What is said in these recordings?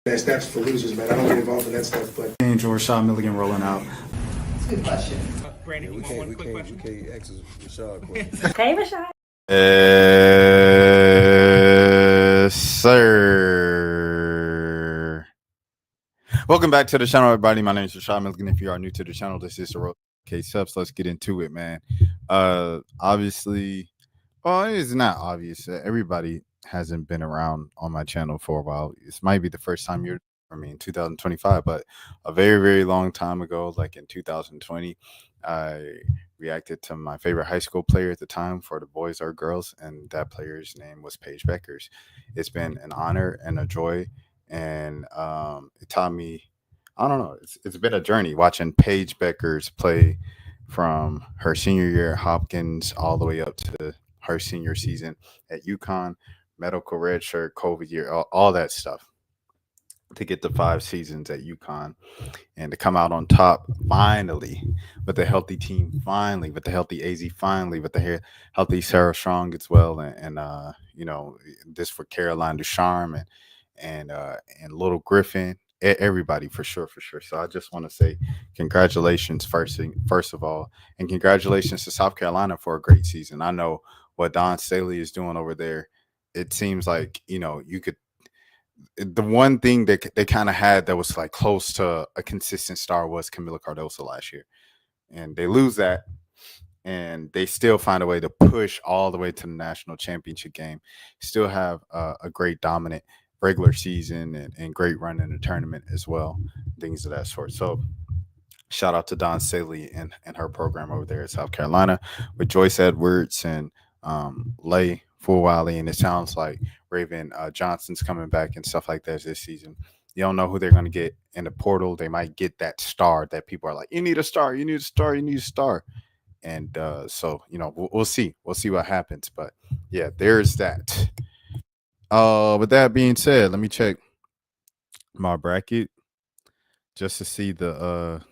That's for losers, man. I don't get involved in that stuff. But Angel Rashad Milligan rolling out. That's a good question. Brandon, we can't ask Rashad questions. Hey, Rashad. Sir. Welcome back to the channel, everybody. My name is Rashad Milligan. If you are new to the channel, this is the Road K-Subs. Let's get into it, man. Obviously, well, it's not obvious. Everybody hasn't been around on my channel for a while. This might be the first time you're, in 2025, but a very, very long time ago, like in 2020, I reacted to my favorite high school player at the time for the boys or girls, and that player's name was Paige Bueckers. It's been an honor and a joy, and it taught me, I don't know, it's been a journey watching Paige Bueckers play from her senior year at Hopkins all the way up to her senior season at UConn, medical redshirt, COVID year, all that stuff, to get the 5 seasons at UConn and to come out on top finally with a healthy team, finally with the healthy AZ, finally with the healthy Sarah Strong as well, and you know, this for Caroline Ducharme and Little Griffin, everybody for sure. So I just want to say congratulations first of all, and congratulations to South Carolina for a great season. I know what Don Staley is doing over there. It seems like, you know, the one thing that they kind of had that was like close to a consistent star was Camila Cardoso last year, and they lose that, and they still find a way to push all the way to the national championship game, still have a great dominant regular season and great run in the tournament as well, things of that sort. So shout out to Don Staley and her program over there at South Carolina with Joyce Edwards and Lay Fulwiley, and it sounds like Raven Johnson's coming back and stuff like that this season. You don't know who they're going to get in the portal. They might get that star that people are like, you need a star, you need a star, you need a star. And so, you know, we'll see what happens. But yeah, there's that. With that being said, let me check my bracket just to see the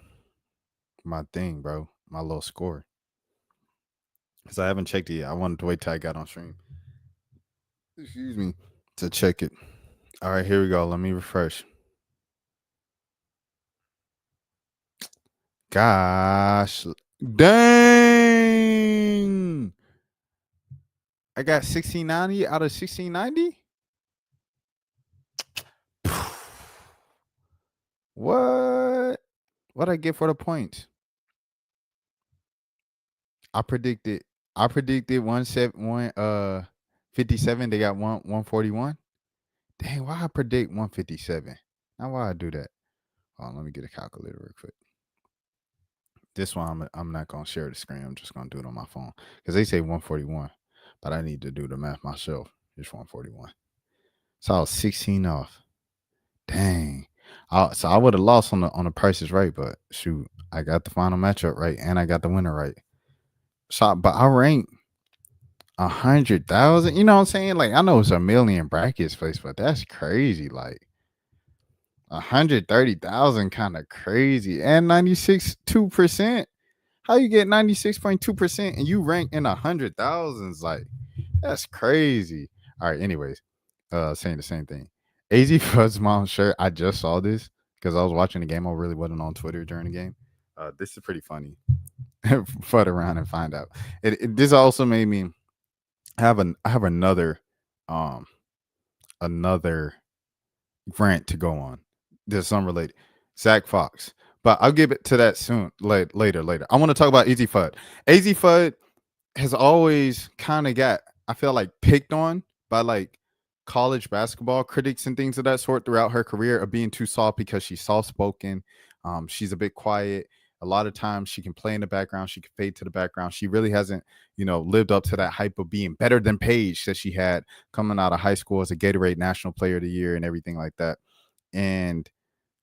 my thing, bro, my little score, because I haven't checked it yet. I wanted to wait till I got on stream, excuse me, to check it. All right, here we go. Let me refresh. Gosh dang, I got 1690 out of 1690. What I get for the points? I predicted 157. They got 141. Dang, why I predict 157? Now why I do that? Hold on, let me get a calculator real quick. This one I'm not gonna share the screen. I'm just gonna do it on my phone because they say 141, but I need to do the math myself. It's 141. So I was 16 off. Dang. So I would have lost on the prices right, but shoot, I got the final matchup right and I got the winner right. So, but I ranked 100,000. You know what I'm saying? Like, I know it's a million brackets place, but that's crazy. Like 130,000, kind of crazy. And 96.2%. How you get 96.2% and you rank in 100,000s? Like, that's crazy. All right. Anyways, saying the same thing. AZ Fudd's mom shirt. I just saw this because I was watching the game. I really wasn't on Twitter during the game. This is pretty funny. Fud around and find out. This also made me have another rant to go on. There's unrelated. Zach Fox, but I'll give it to that soon. Later. I want to talk about AZ Fudd. AZ Fudd has always kind of got, I feel like, picked on by like college basketball critics and things of that sort throughout her career of being too soft because she's soft-spoken. She's a bit quiet. A lot of times she can play in the background. She can fade to the background. She really hasn't, you know, lived up to that hype of being better than Paige that she had coming out of high school as a Gatorade National Player of the Year and everything like that. And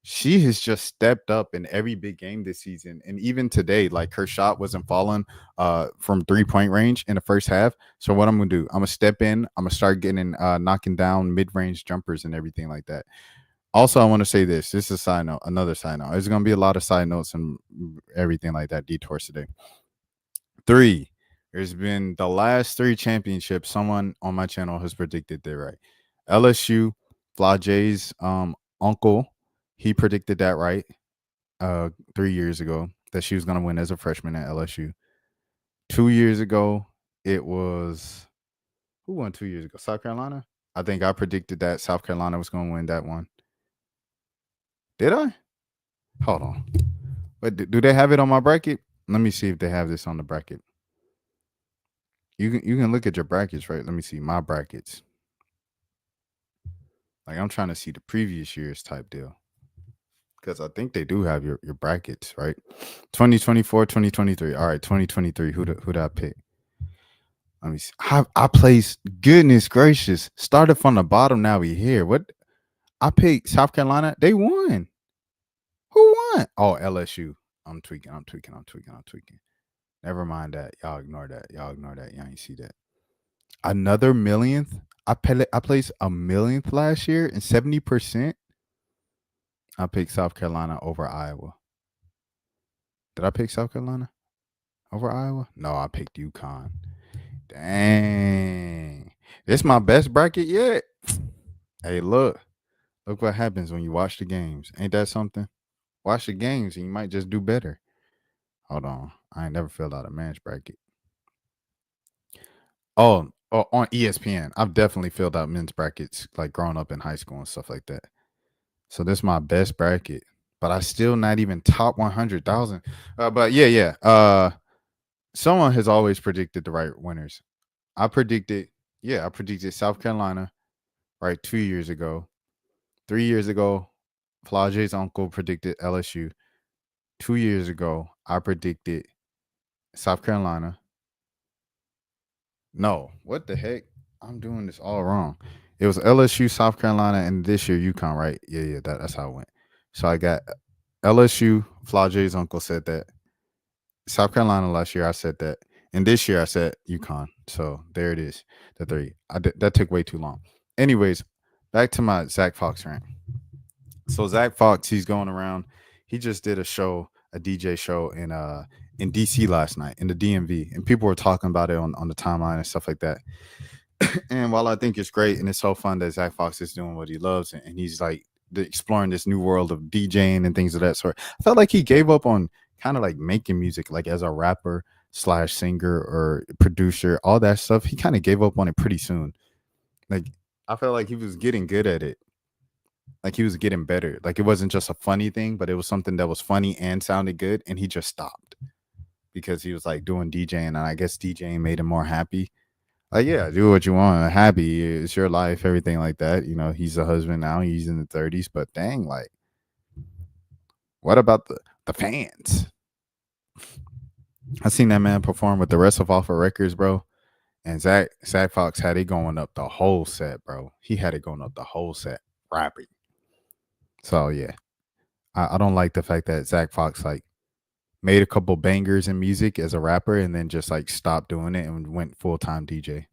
she has just stepped up in every big game this season. And even today, like, her shot wasn't falling from 3-point range in the first half. So what I'm going to do, I'm going to step in. I'm going to start getting knocking down mid-range jumpers and everything like that. Also, I want to say this. This is a side note, another side note. There's going to be a lot of side notes and everything like that, detours today. 3. There's been the last 3 championships. Someone on my channel has predicted they're right. LSU, Fly Jays uncle, he predicted that right 3 years ago that she was going to win as a freshman at LSU. 2 years ago, it was who won 2 years ago? South Carolina? I think I predicted that South Carolina was going to win that one. Did I? Hold on. But do they have it on my bracket? Let me see if they have this on the bracket. You can look at your brackets, right? Let me see my brackets. Like I'm trying to see the previous year's type deal. Because I think they do have your brackets, right? 2024, 2023. All right, 2023. Who did I pick? Let me see. I placed, goodness gracious. Started from the bottom, now we here. What? I picked South Carolina. They won. Who won? Oh, LSU. I'm tweaking. Never mind that. Y'all ignore that. Y'all ain't see that. Another millionth. I placed a millionth last year and 70%. I picked South Carolina over Iowa. Did I pick South Carolina over Iowa? No, I picked UConn. Dang. This my best bracket yet. Hey, look what happens when you watch the games. Ain't that something? Watch the games and you might just do better. Hold on. I ain't never filled out a men's bracket. Oh, on ESPN. I've definitely filled out men's brackets like growing up in high school and stuff like that. So this is my best bracket. But I still not even top 100,000. But yeah. Someone has always predicted the right winners. I predicted South Carolina right 2 years ago. 3 years ago, Flage's uncle predicted LSU. 2 years ago, I predicted South Carolina. No, what the heck? I'm doing this all wrong. It was LSU, South Carolina, and this year UConn, right? Yeah, that's how it went. So I got LSU, Flage's uncle said that. South Carolina last year, I said that. And this year, I said UConn. So there it is, the three. That took way too long. Anyways, back to my Zach Fox rant. So Zach Fox, he's going around. He just did a DJ show in DC last night in the DMV, and people were talking about it on the timeline and stuff like that. And while I think it's great and it's so fun that Zach Fox is doing what he loves and he's like exploring this new world of DJing and things of that sort, I felt like he gave up on kind of like making music, like as a rapper / singer or producer, all that stuff. He kind of gave up on it pretty soon. Like I felt like he was getting good at it. Like he was getting better. Like it wasn't just a funny thing, but it was something that was funny and sounded good. And he just stopped because he was like doing DJing, and I guess DJing made him more happy. Like, yeah, do what you want. Happy. It's your life, everything like that. You know, he's a husband now. He's in the 30s. But dang, like, what about the fans? I seen that man perform with the rest of Alpha Records, bro. And Zach Fox had it going up the whole set, bro. He had it going up the whole set, rapping. So, yeah. I don't like the fact that Zach Fox, like, made a couple bangers in music as a rapper and then just, like, stopped doing it and went full-time DJ.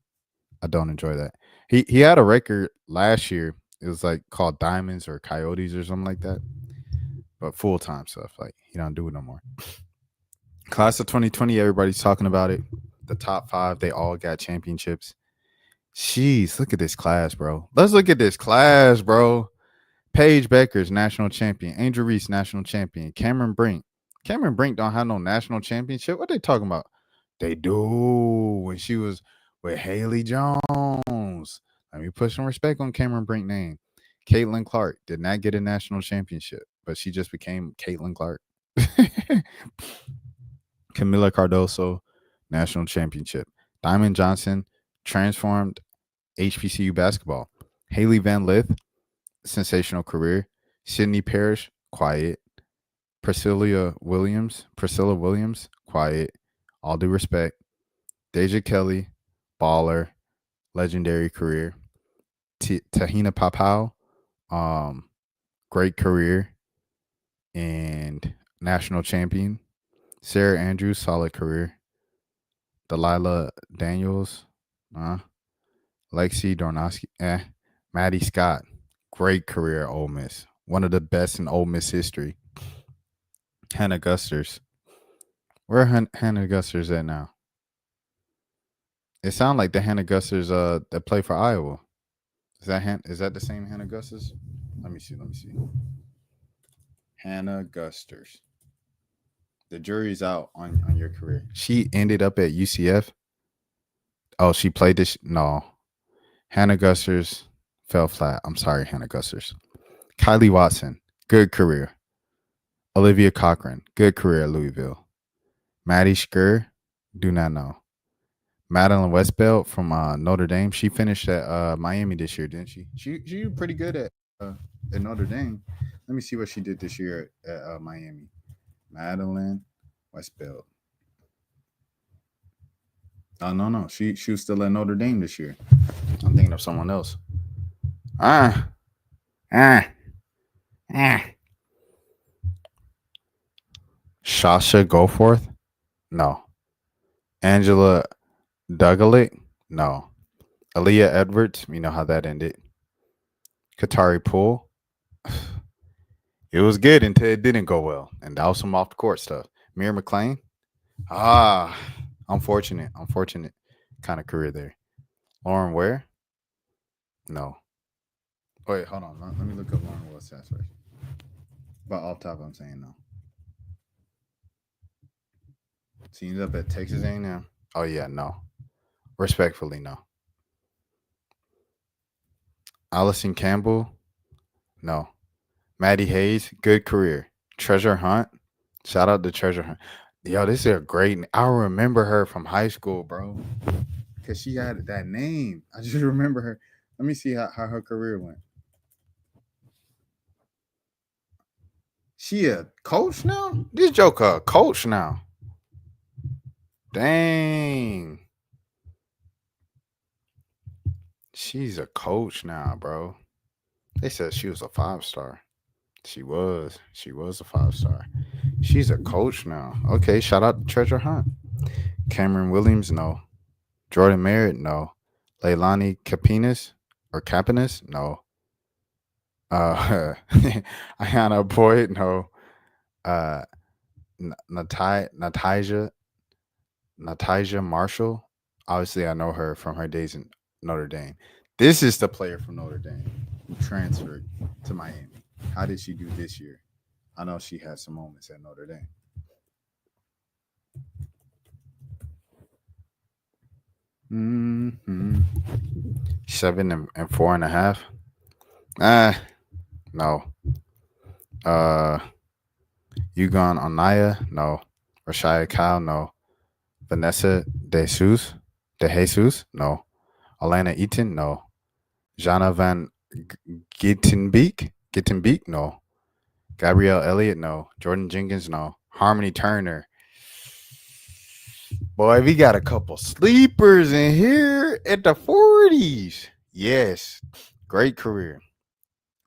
I don't enjoy that. He had a record last year. It was, like, called Diamonds or Coyotes or something like that. But full-time stuff. Like, he don't do it no more. Class of 2020, everybody's talking about it. The top 5, they all got championships. Jeez, look at this class, bro. Let's look at this class, bro. Paige Bueckers, national champion. Angel Reese, national champion. Cameron Brink don't have no national championship. What are they talking about? They do. When she was with Haley Jones. Let me put some respect on Cameron Brink name. Caitlin Clark did not get a national championship, but she just became Caitlin Clark. Camila Cardoso, national championship. Diamond Johnson transformed HBCU basketball. Haley Van Lith, sensational career. Sydney Parrish, quiet. Priscilla Williams, quiet. All due respect. Deja Kelly, baller, legendary career. Tahina Papau, great career and national champion. Sarah Andrews, solid career. Delilah Daniels, Lexi Dornowski, Maddie Scott, great career at Ole Miss. One of the best in Ole Miss history. Hannah Gusters. Where Hannah Gusters at now? It sounds like the Hannah Gusters that play for Iowa. Is that the same Hannah Gusters? Let me see. Hannah Gusters. The jury's out on your career. She ended up at UCF. Oh, she played this. No. Hannah Gusters fell flat. I'm sorry, Hannah Gusters. Kylie Watson, good career. Olivia Cochran, good career at Louisville. Maddie Skur, do not know. Madeline Westbelt from Notre Dame. She finished at Miami this year, didn't she? She did pretty good at Notre Dame. Let me see what she did this year at Miami. Madeline Westbelt. Oh no, she was still at Notre Dame this year. I'm thinking of someone else. Shasha Goforth? No. Angela Dugalick? No. Aaliyah Edwards? You know how that ended. Katari Poole? It was good until it didn't go well. And that was some off the court stuff. Mira McLean? Unfortunate kind of career there. Lauren Ware? No. Wait, hold on. Let me look up Lauren Ware's stats first. But off top, I'm saying no. She ended up at Texas A&M. Oh yeah, no. Respectfully, no. Allison Campbell? No. Maddie Hayes, good career. Treasure Hunt? Shout out to Treasure Hunt. Yo, this is a great. I remember her from high school, bro. Because she had that name. I just remember her. Let me see how her career went. She a coach now? This joker a coach now. Dang. She's a coach now, bro. They said she was a 5-star. She was a 5-star. She's a coach now. Okay, shout out to Treasure Hunt. Cameron Williams, no. Jordan Merritt, no. Leilani Capinas, no. Ayanna Boyd, no. Natasha Marshall. Obviously, I know her from her days in Notre Dame. This is the player from Notre Dame who transferred to Miami. How did she do this year? I know she had some moments at Notre Dame. Mm-hmm. 7 and 4.5. No. UConn Anaya, no. Rashaya Kyle, no. Vanessa De Jesus, no. Alana Eaton, no. Jana Van Gittenbeek, no. Gabrielle Elliott, no. Jordan Jenkins, no. Harmony Turner. Boy, we got a couple sleepers in here at the 40s. Yes. Great career.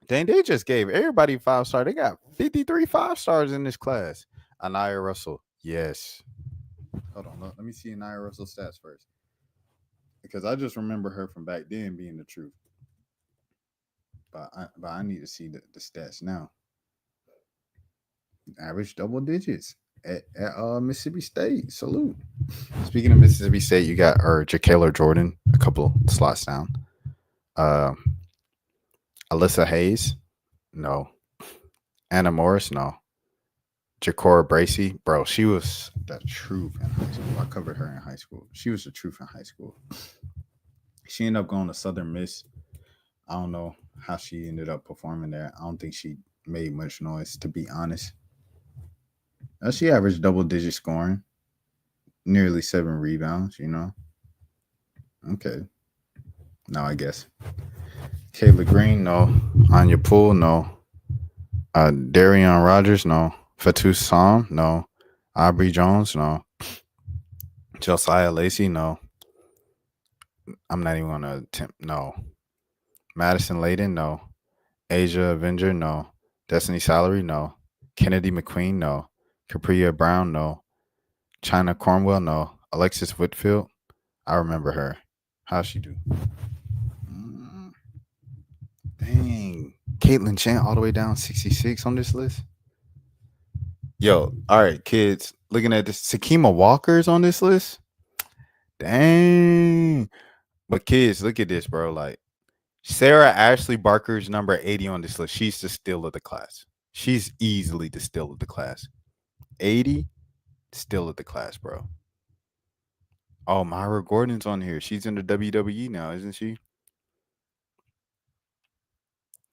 Dang, they just gave everybody 5-star. They got 53 5-stars in this class. Anaya Russell. Yes. Hold on. Let me see Anaya Russell's stats first. Because I just remember her from back then being the truth. But I need to see the stats now. Average double digits at Mississippi State. Salute. Speaking of Mississippi State, you got Jakaela Jordan, a couple slots down. Alyssa Hayes, no. Anna Morris, no. Jacora Bracey, bro, she was the truth in high school. I covered her in high school. She was the truth in high school. She ended up going to Southern Miss. I don't know how she ended up performing there. I don't think she made much noise, to be honest. She averaged double-digit scoring, nearly 7 rebounds, you know. Okay. No, I guess. Kayla Green, no. Anya Poole, no. Darian Rogers, no. Fatou Sam, no. Aubrey Jones, no. Josiah Lacey, no. I'm not even going to attempt, no. Madison Layden, no. Asia Avenger, no. Destiny Salary, no. Kennedy McQueen, no. Capria Brown, no. China Cornwell, no. Alexis Whitfield, I remember her. How'd she do? Dang. Caitlin Chan all the way down 66 on this list. Yo, all right, kids. Looking at this, Sakima Walker's on this list. Dang. But kids, look at this, bro. Like, Sarah Ashley Barker is number 80 on this list. She's the steal of the class. She's easily the steal of the class. 80, steal of the class, bro. Oh, Myra Gordon's on here. She's in the WWE now, isn't she?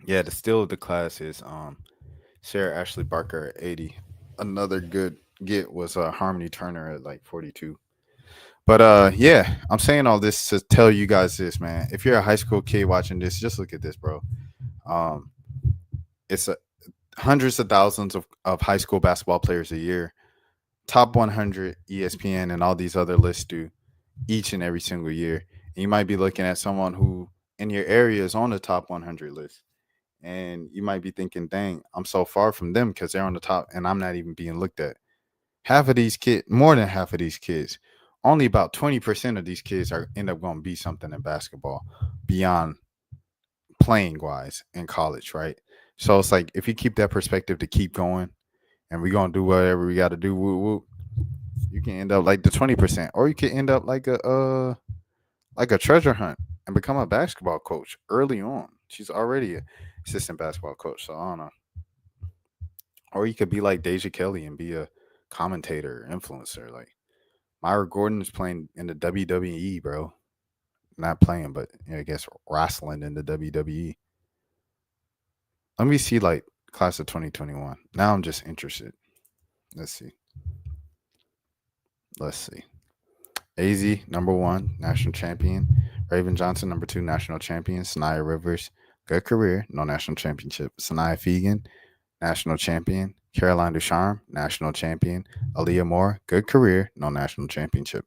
Yeah, the steal of the class is Sarah Ashley Barker at 80. Another good get was Harmony Turner at like 42. But yeah, I'm saying all this to tell you guys this, man. If you're a high school kid watching this, just look at this, bro. Um, it's hundreds of thousands of high school basketball players a year. Top 100 ESPN and all these other lists do each and every single year. And you might be looking at someone who in your area is on the top 100 list. And you might be thinking, dang, I'm so far from them because they're on the top and I'm not even being looked at. Half of these kids, more than half of these kids, only about 20% of these kids are end up going to be something in basketball beyond playing wise in college, right? So it's like if you keep that perspective to keep going and we're going to do whatever we got to do, woo, woo, you can end up like the 20%, or you can end up like a treasure hunt and become a basketball coach early on. She's already a assistant basketball coach, so I don't know. Or you could be like Deja Kelly and be a commentator, influencer. Like Myra Gordon is playing in the WWE, bro. Not playing, but I guess wrestling in the WWE. Let me see like class of 2021. Now I'm just interested. Let's see. Let's see. AZ number one, national champion. Raven Johnson number two, national champion. Sanaya Rivers, good career, no national championship. Sanaya Fegan, national champion. Caroline Ducharme, national champion. Aaliyah Moore, good career, no national championship.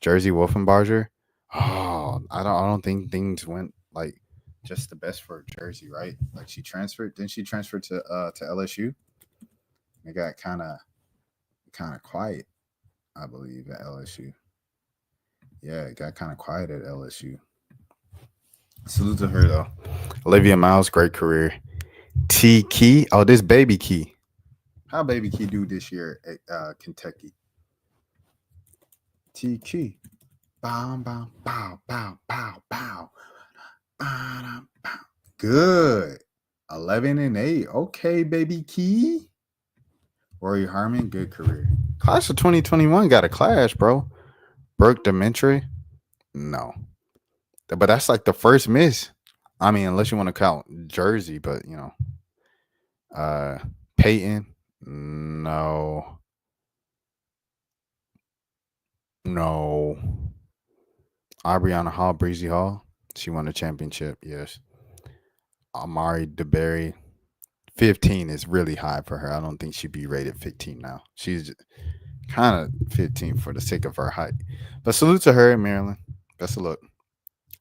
Jersey Wolfenbarger, I don't think things went like just the best for Jersey, right? Like she transferred, didn't she transfer to LSU? It got kind of quiet, I believe, at LSU. Yeah, it got kind of quiet at LSU. Salute to her though. Olivia Miles, great career. T Key, oh, this Baby Key. How Baby Key do this year at Kentucky? T Key. Bow, bow, bow, bow, bow, bow. Bow, bow. Good. 11-8. Okay, Baby Key. Rory Harmon, good career. Class of 2021 got a clash, bro. Brooke Demetri, no. But that's like the first miss. I mean, unless you want to count Jersey, but you know. Uh Peyton, no. No. Aubriana Hall, Breezy Hall. She won the championship, yes. Amari DeBerry, 15 is really high for her. I don't think she'd be rated 15 now. She's kind of 15 for the sake of her height. But salute to her in Maryland. Best of luck.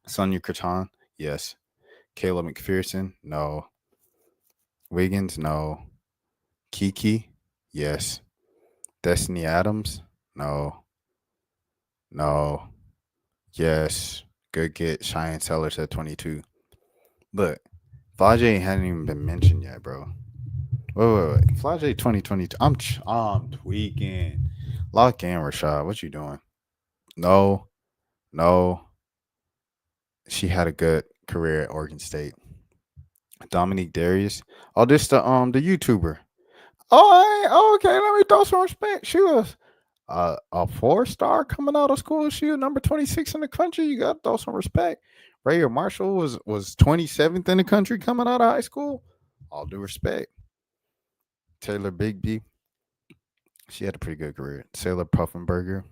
Sonia Kraton, yes. Kayla McPherson, no. Wiggins, no. Kiki, yes. Destiny Adams, no. No. Yes. Good get. Cheyenne Sellers at 22. Look, Flage hadn't even been mentioned yet, bro. Wait. Flage 2022. I'm tweaking. Lock in, Rashad. What you doing? No. No. She had a good career at Oregon State. Dominique Darius. Oh, this the YouTuber. Okay. Let me throw some respect. She was a 4-star coming out of school. She was number 26 in the country. You got to throw some respect. Raya Marshall was 27th in the country coming out of high school. All due respect. Taylor Bigby. She had a pretty good career. Sailor Puffenberger.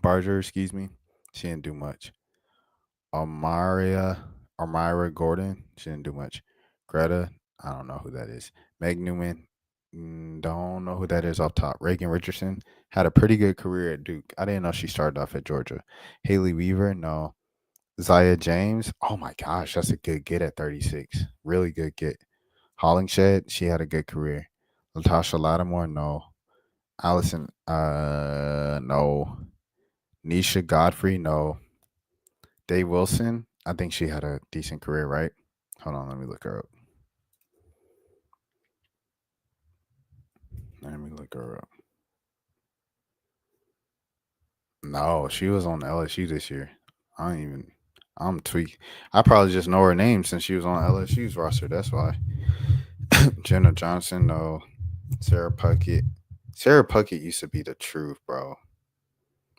Barger, excuse me. She didn't do much. Amira Gordon. She didn't do much. Greta. I don't know who that is. Meg Newman. Don't know who that is off top. Reagan Richardson had a pretty good career at Duke. I didn't know she started off at Georgia. Haley Weaver, no. Zaya James, oh my gosh, that's a good get at 36. Really good get. Hollingshed, she had a good career. Latasha Lattimore, no. Allison, no. Nisha Godfrey, no. Dave Wilson, I think she had a decent career, right? Hold on, let me look her up. Let me look her up. No, she was on LSU this year. I don't even. I'm tweaking. I probably just know her name since she was on LSU's roster. That's why. Jenna Johnson, no. Sarah Puckett. Sarah Puckett used to be the truth, bro.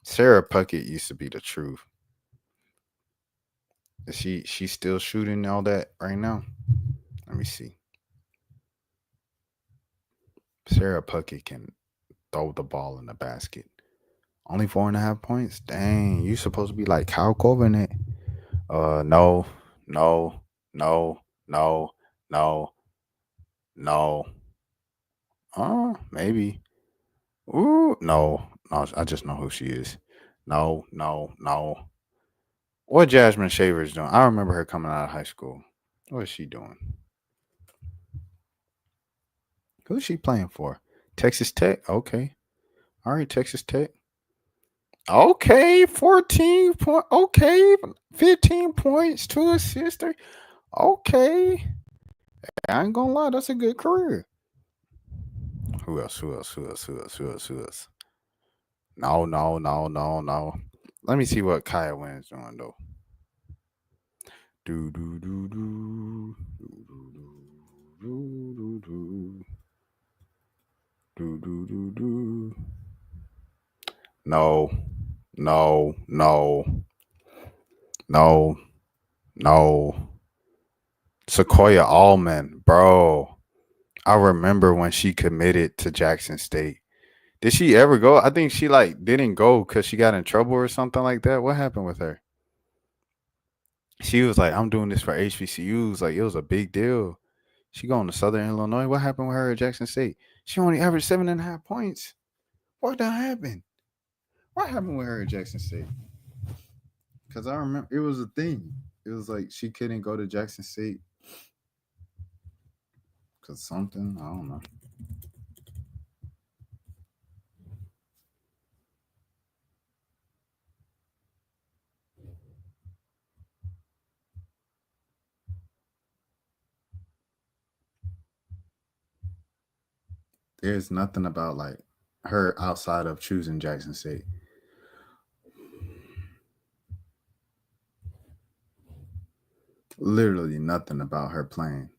Sarah Puckett used to be the truth. Is she's still shooting all that right now? Let me see. Sarah Puckett can throw the ball in the basket. Only 4.5 points? Dang, you supposed to be like Kyle Covenant. No, no, no, no, no, no. Maybe. Ooh, no, no. I just know who she is. No, no, no. What Jasmine Shaver's doing? I remember her coming out of high school. What is she doing? Who's she playing for? Texas Tech. Okay. All right, Texas Tech. Okay, 14 point. Okay, 15 points, 2 assists. Okay, I ain't gonna lie, that's a good career. Who else? Who else? Who else? Who else? Who else? Who else? No, no, no, no, no. Let me see what Kaya Wynn's doing though. Do do do do do do do do do do do do. No, no, no, no, no. Sequoia Allman, bro. I remember when she committed to Jackson State. Did she ever go? I think she like didn't go because she got in trouble or something like that. What happened with her? She was like, "I'm doing this for HBCUs." Like it was a big deal. She going to Southern Illinois. What happened with her at Jackson State? She only averaged 7.5 points. What done happened? What happened with her at Jackson State? Because I remember it was a thing. It was like she couldn't go to Jackson State because something. I don't know. There's nothing about like her outside of choosing Jackson State. Literally nothing about her playing.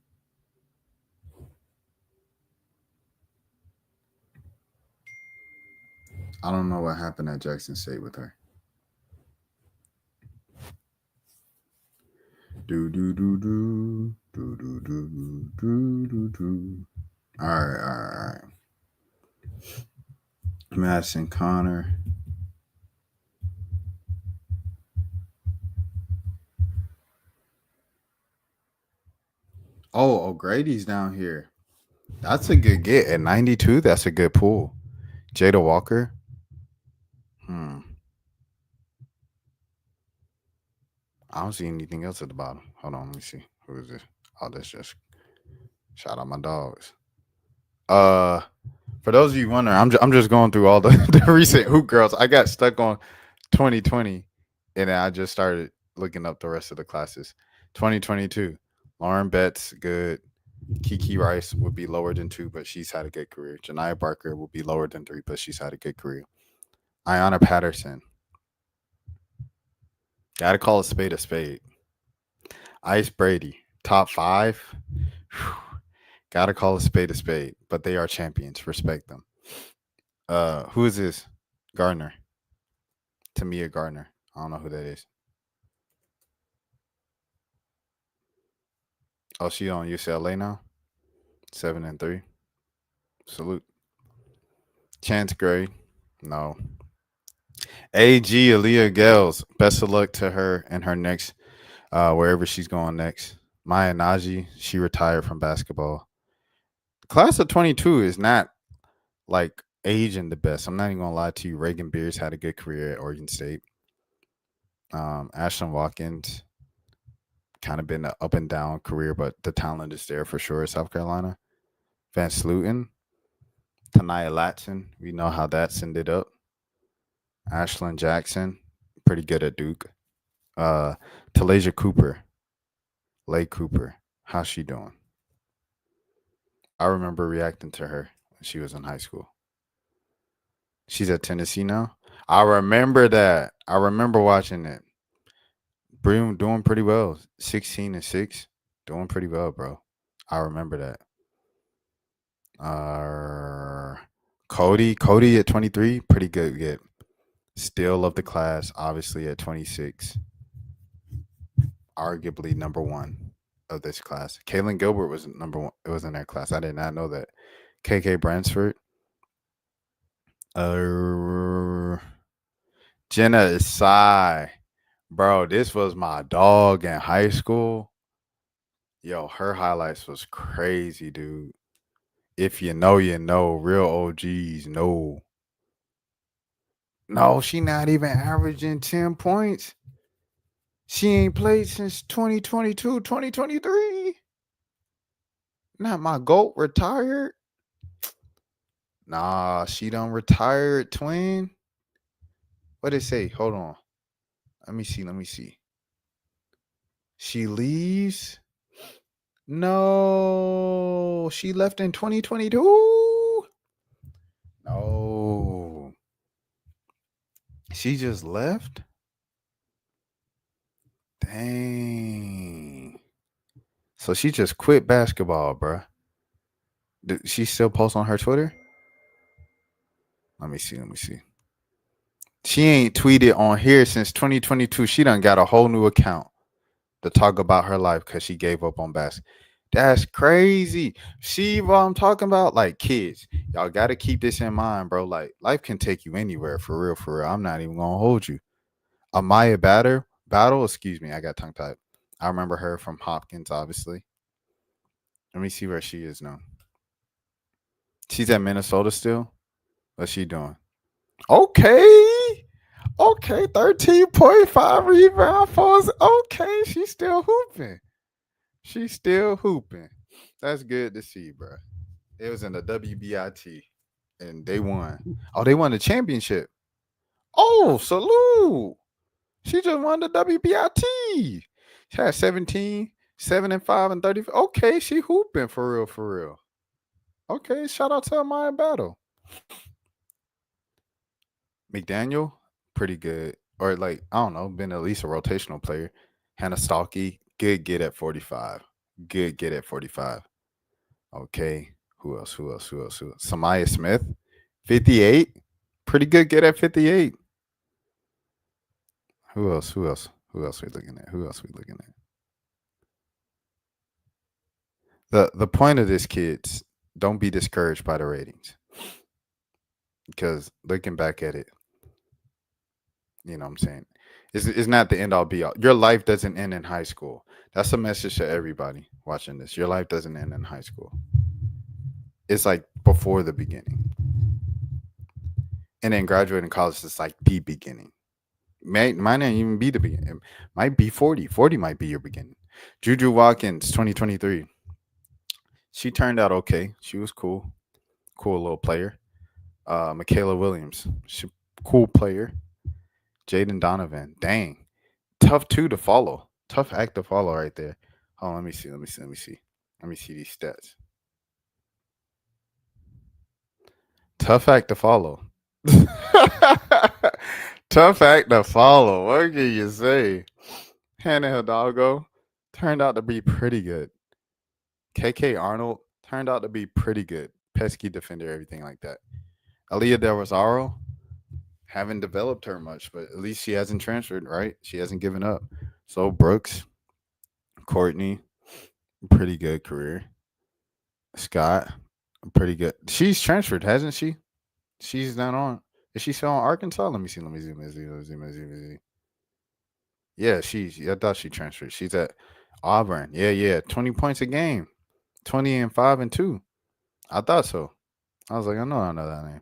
I don't know what happened at Jackson State with her. Do do do do do do do do do do. All right, all right, all right. Madison Connor. Oh, O'Grady's down here. That's a good get at 92. That's a good pull. Jada Walker. I don't see anything else at the bottom. Hold on, let me see. Who is this? Oh, that's just shout out my dogs. For those of you wondering, I'm just going through all the, the recent hoop girls. I got stuck on 2020, and then I just started looking up the rest of the classes. 2022, Lauren Betts, good. Kiki Rice would be lower than 2, but she's had a good career. Janiyah Barker will be lower than 3, but she's had a good career. Ayanna Patterson. Gotta call a spade a spade. Ice Brady, top 5. Whew. Gotta call a spade, but they are champions. Respect them. Who is this? Gardner. Tamia Gardner. I don't know who that is. Oh, she on UCLA now? 7-3. Salute. Chance Gray. No. AG Aaliyah Gales. Best of luck to her in her next, wherever she's going next. Maya Naji. She retired from basketball. Class of 22 is not like aging the best. I'm not even gonna lie to you. Reagan Beers had a good career at Oregon State. Ashlyn Watkins kind of been an up and down career, but the talent is there for sure. South Carolina. Van Sluten, Tanaya Latson. We know how that's ended up. Ashlyn Jackson, pretty good at Duke. Talasia Cooper, Lay Cooper. How's she doing? I remember reacting to her when she was in high school. She's at Tennessee now. I remember that. I remember watching it. Doing pretty well. 16-6. Doing pretty well, bro. I remember that. Uh, Cody at 23, pretty good. Get still of the class, obviously at 26, arguably number one of this class. Kaylin Gilbert was number one. It was in that class. I did not know that. KK Bransford. Uh, Jenna Isai. Bro, this was my dog in high school. Yo, her highlights was crazy, dude. If you know, you know. Real OGs know. No, she not even averaging 10 points. She ain't played since 2022, 2023. Not my GOAT retired. Nah, she done retired, twin. What did it say? Hold on. Let me see. She leaves? No, she left in 2022. No. She just left? Dang. So she just quit basketball, bruh. She still post on her Twitter? Let me see. She ain't tweeted on here since 2022. She done got a whole new account to talk about her life because she gave up on basketball. That's crazy. See what I'm talking about? Like kids, y'all got to keep this in mind, bro. Like life can take you anywhere, for real, for real. I'm not even gonna hold you. Amaya Battle, excuse me, I got tongue tied. I remember her from Hopkins, obviously. Let me see where she is now. She's at Minnesota still. What's she doing? Okay. Okay, 13.5 rebound fours. Okay, she's still hooping. She's still hooping. That's good to see, bro. It was in the WBIT, and they won. Oh, they won the championship. Oh, salute. She just won the WBIT. She had 17, 7 and 5 and 30. Okay, she hooping for real, for real. Okay, shout out to Amaya Battle. McDaniel, pretty good. Or like, I don't know, been at least a rotational player. Hannah Stalky, good get at 45. Good get at 45. Okay. Who else? Samaya Smith, 58. Pretty good get at 58. Who else we looking at? The point of this, kids, don't be discouraged by the ratings. Because looking back at it, you know what I'm saying? It's not the end all be all. Your life doesn't end in high school. That's a message to everybody watching this. Your life doesn't end in high school. It's like before the beginning. And then graduating college is like the beginning. Might not even be the beginning. It might be 40. 40 might be your beginning. Juju Watkins, 2023. She turned out okay. She was cool. Cool little player. Michaela Williams. She cool player. Jaden Donovan. Dang. Tough two to follow. Tough act to follow right there. Oh, let me see. Let me see these stats. Tough act to follow. Tough act to follow. What can you say? Hannah Hidalgo turned out to be pretty good. KK Arnold turned out to be pretty good. Pesky defender, everything like that. Aaliyah Del Rosario, haven't developed her much, but at least she hasn't transferred, right? She hasn't given up. So Brooks, Courtney, pretty good career. Scott, pretty good. She's transferred, hasn't she? She's not on. Is she still on Arkansas? Let me see. Yeah, I thought she transferred. She's at Auburn. Yeah. 20 points a game. 20 and 5 and 2. I thought so. I was like, I know that name.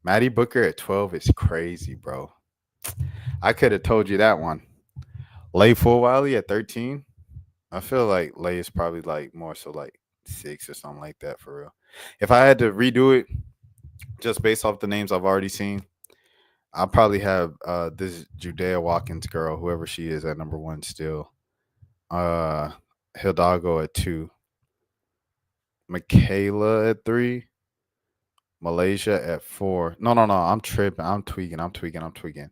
Maddie Booker at 12 is crazy, bro. I could have told you that one. Lay Fulwiley at 13. I feel like Lay is probably like more so like 6 or something like that for real. If I had to redo it, just based off the names I've already seen, I'll probably have this Judea Watkins girl, whoever she is, at number 1 still. Hidalgo at 2. Michaela at 3. Malaysia at 4. No. I'm tripping. I'm tweaking.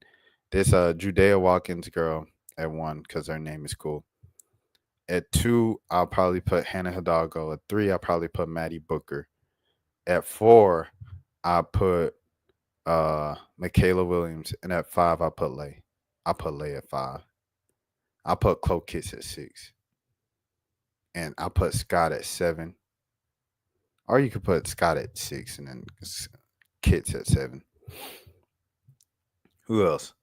This Judea Watkins girl at 1 because her name is cool. At 2, I'll probably put Hannah Hidalgo. At 3, I'll probably put Maddie Booker. At 4, I'll put Michaela Williams. And at 5, I'll put Lay. I'll put Lay at 5. I'll put Chloe Kitts at 6. And I'll put Scott at 7. Or you could put Scott at 6 and then Kitts at 7. Who else?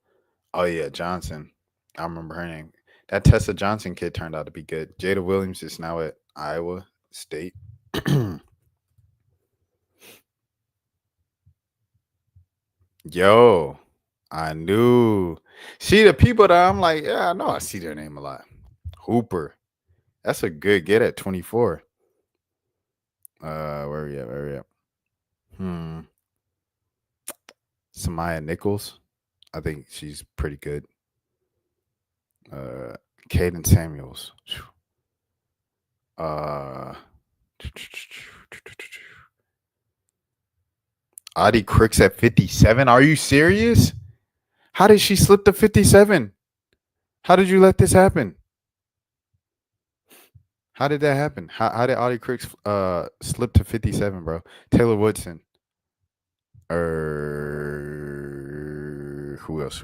Oh, yeah, Johnson. I remember her name. That Tessa Johnson kid turned out to be good. Jada Williams is now at Iowa State. Yo, I knew. See, the people that I'm like, yeah, I know I see their name a lot. Hooper. That's a good get at 24. Where we at? Where we at? Samaya Nichols. I think she's pretty good. Caden Samuels. Audie Cricks at 57. Are you serious? How did she slip to 57? How did you let this happen? How did that happen? How did Audie Cricks slip to 57, bro? Taylor Woodson. Who else?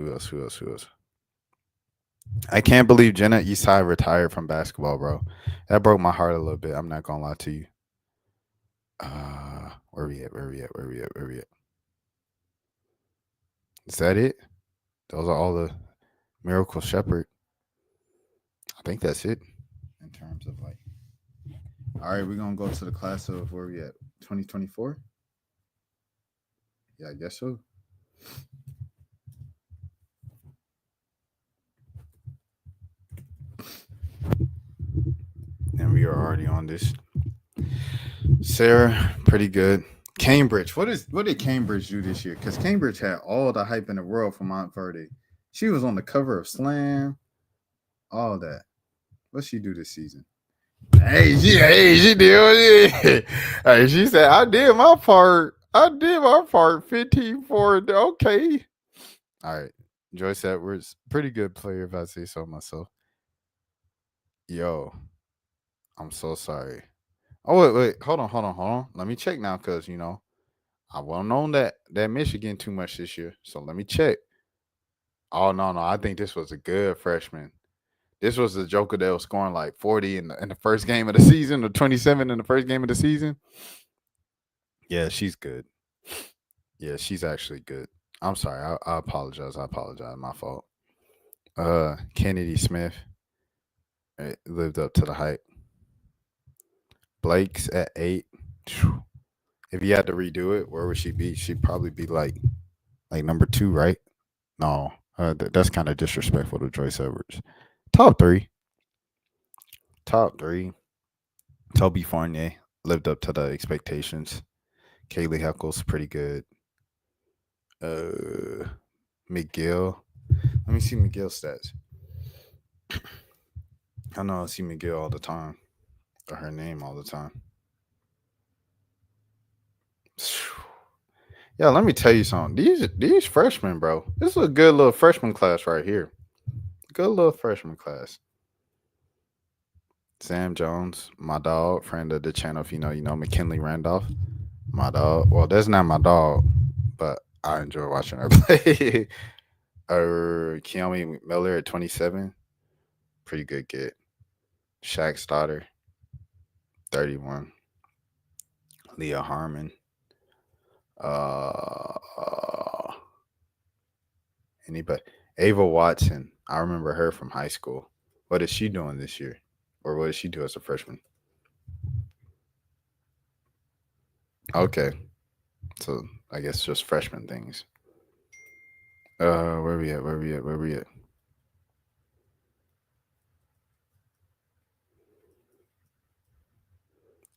I can't believe Jenna Eastside retired from basketball, bro. That broke my heart a little bit. I'm not gonna lie to you. Where we at? Is that it? Those are all the Miracle Shepherd. I think that's it in terms of like. All right, we're gonna go to the class of where we at? 2024? Yeah, I guess so. And we are already on this. Sarah, pretty good. Cambridge. What did Cambridge do this year? Because Cambridge had all the hype in the world for Montverde. She was on the cover of Slam. All that. What'd she do this season? Hey, she did. Hey, she said, I did my part. 15-4. Okay. All right. Joyce Edwards, pretty good player if I say so myself. Yo, I'm so sorry. Oh, wait. Hold on. Let me check now because, I won't know that Michigan too much this year. So let me check. Oh, no. I think this was a good freshman. This was the Joker that was scoring like 40 in the first game of the season or 27 in the first game of the season. Yeah, she's good. Yeah, she's actually good. I'm sorry. I apologize. My fault. Kennedy Smith lived up to the hype. Blake's at 8. If you had to redo it, where would she be? She'd probably be like number 2, right? No, that's kind of disrespectful to Joyce Edwards. Top 3. Toby Fournier lived up to the expectations. Kaylee Heckle's pretty good. McGill. Let me see McGill's stats. I know I see McGill all the time. Or her name all the time. Yeah, let me tell you something. These freshmen, bro. This is a good little freshman class right here. Good little freshman class. Sam Jones, my dog, friend of the channel. If you know, McKinley Randolph, my dog. Well, that's not my dog, but I enjoy watching her play. Keone Miller at 27, pretty good get. Shaq's daughter, 31. Leah Harmon. Anybody? Ava Watson. I remember her from high school. What is she doing this year? Or what did she do as a freshman? Okay. So I guess just freshman things. Where we at?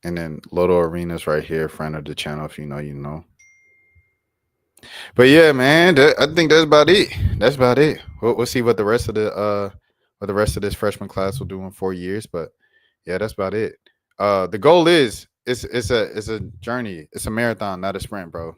And then Loto Arenas right here, friend of the channel. If you know, you know. But yeah, man, I think that's about it. We'll see what the rest of this freshman class will do in 4 years. But yeah, that's about it. The goal is it's a journey. It's a marathon, not a sprint, bro.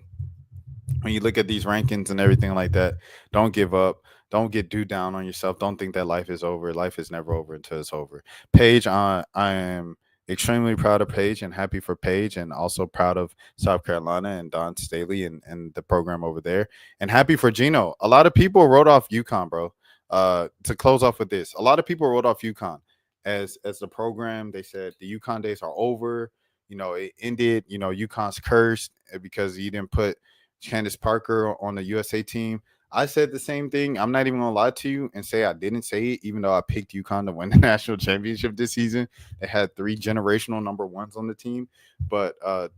When you look at these rankings and everything like that, don't give up. don't get too down on yourself. Don't think that life is over. Life is never over until it's over. Paige, I am extremely proud of Paige and happy for Paige, and also proud of South Carolina and Don Staley and the program over there, and happy for Gino. A lot of people wrote off UConn, bro. To close off with this, a lot of people wrote off UConn as the program. They said the UConn days are over. It ended. UConn's cursed because you didn't put Candace Parker on the USA team. I said the same thing. I'm not even gonna lie to you and say I didn't say it, even though I picked UConn to win the national championship this season. They had 3 generational number ones on the team. But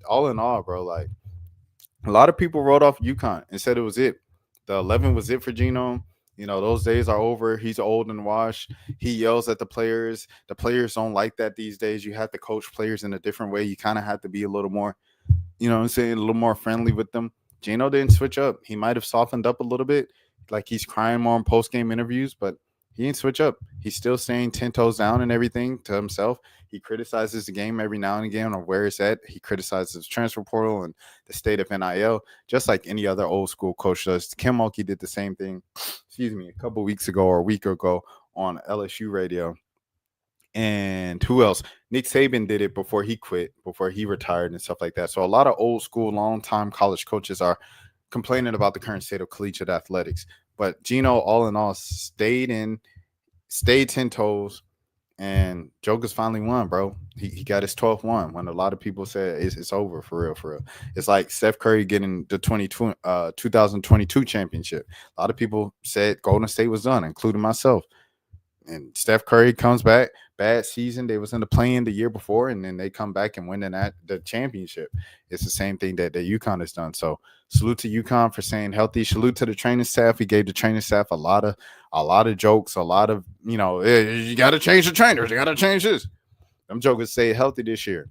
all in all, bro, like a lot of people wrote off UConn and said it was it. The 11 was it for Gino. Those days are over. He's old and washed. He yells at the players. The players don't like that these days. You have to coach players in a different way. You kind of have to be a little more, a little more friendly with them. Gino didn't switch up. He might have softened up a little bit, like he's crying more in post-game interviews, but he didn't switch up. He's still staying 10 toes down and everything to himself. He criticizes the game every now and again on where it's at. He criticizes the transfer portal and the state of NIL, just like any other old school coach does. Kim Mulkey did the same thing, a couple weeks ago or a week ago on LSU radio. And who else? Nick Saban did it before he quit, before he retired and stuff like that. So a lot of old school, long-time college coaches are complaining about the current state of collegiate athletics. But Gino, all in all, stayed 10 toes, and Joker's finally won, bro. He got his 12th one when a lot of people said it's over for real. It's like Steph Curry getting the 2022 championship. A lot of people said Golden State was done, including myself. And Steph Curry comes back, bad season. They was in the play-in the year before, and then they come back and win the championship. It's the same thing that UConn has done. So salute to UConn for staying healthy. Salute to the training staff. He gave the training staff a lot of jokes, a lot of, you got to change the trainers. You got to change this. Them jokers stayed healthy this year.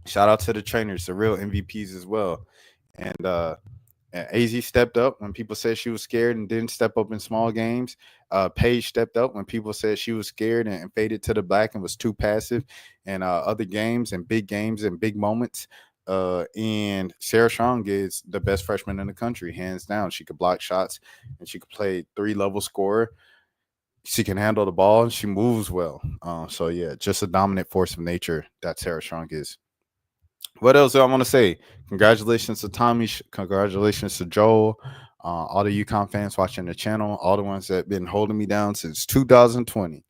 Shout out to the trainers, the real MVPs as well. And AZ stepped up when people said she was scared and didn't step up in small games. Paige stepped up when people said she was scared and faded to the back and was too passive in other games and big moments. And Sarah Strong is the best freshman in the country, hands down. She could block shots and she could play 3-level scorer. She can handle the ball and she moves well. So, yeah, just a dominant force of nature that Sarah Strong is. What else do I want to say? Congratulations to Tommy. Congratulations to Joel. All the UConn fans watching the channel. All the ones that have been holding me down since 2020.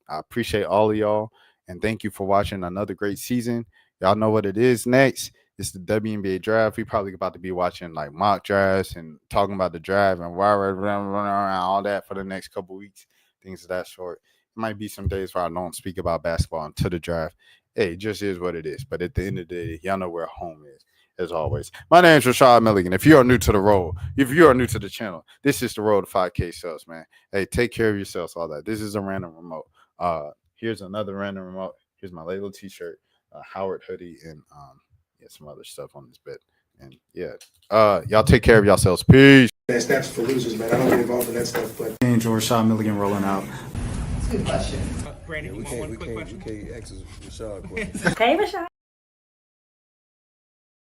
I appreciate all of y'all. And thank you for watching another great season. Y'all know what it is next. It's the WNBA draft. We probably about to be watching like mock drafts and talking about the draft and all that for the next couple weeks. Things of that sort. It might be some days where I don't speak about basketball until the draft. Hey, it just is what it is. But at the end of the day, y'all know where home is, as always. My name is Rashad Milligan. If you are new to the road, if you are new to the channel, this is the road to 5K subs, man. Hey, take care of yourselves, all that. This is a random remote. Here's another random remote. Here's my Layla t-shirt, Howard hoodie, and some other stuff on this bit. And yeah, y'all take care of yourselves. Peace. That's for losers, man. I don't get involved in that stuff, but Angel Rashad Milligan rolling out. That's a good question. We can't ask Rashad questions. Hey, Rashad.